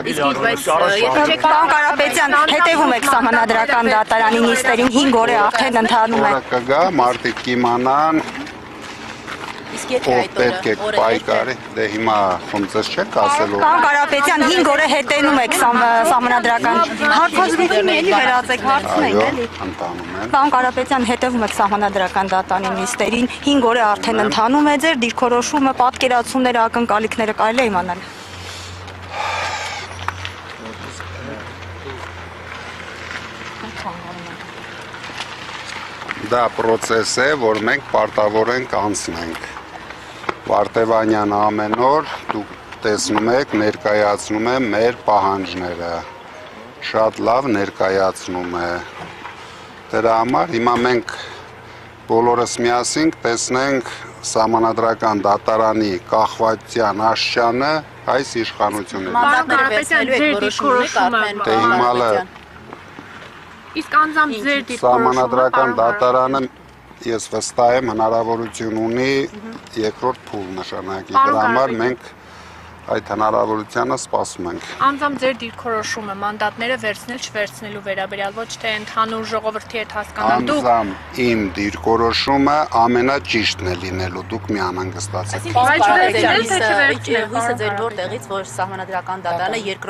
Իսկ բայց պարոն Կարապետյան, հետևում եք սահմանադրական դատարանի նիստերին 5 օր է արդեն ընթանում է։ Կգա, մարդիկ կիմանան, ով պետք է պայքարի, դե հիմա խնդրես չեք ասելու։ Պարոն Կարապետյան, 5 օր է հետենում եք սահմանադրական հարցազրույցին էլի վերածեք հարցն եք էլի։ Ընթանում են։ Պարոն Կարապետյան, հետևում եք սահմանադրական դատարանի նիստերին 5 օր է արդեն ընթանում է ձեր դիրքորոշումը, պատկերացումները, ակնկալիքները կարելի է իմանալ։ Դա պրոցես է, որ մենք պարտավոր ենք անցնենք։ Վարդևանյան ամեն օր դուք տեսնում եք, ներկայացնում է մեր պահանջները, շատ լավ ներկայացնում է։ Դրա համար հիմա մենք բոլորս միասին տեսնենք սահմանադրական դատարանի կախվածության աշճանը այս իշխանությունների։ Պարոն Կարապետյան, ձեր դիրքորոշումը Իսկ անձամբ ձեր դիրքորոշումը Սահմանադրական դատարանը ես վստահ եմ հնարավորություն ունի երկրորդ փուլ նշանակի, դրա համար մենք այդ հնարավորությանը սպասում ենք։ Անձամբ ձեր դիրքորոշումը մանդատները վերցնել չվերցնելու վերաբերյալ ոչ թե ընդհանուր ժողովրդի հետ հասկանալ դուք։ Անձամբ իմ դիրքորոշումը ամենաճիշտն է լինելու, դուք մի անհանգստացեք։ Բայց վերցնել թե չվերցնել, հույսը ձեր որտեղից, որ սահմանադրական դատարանը երկրորդ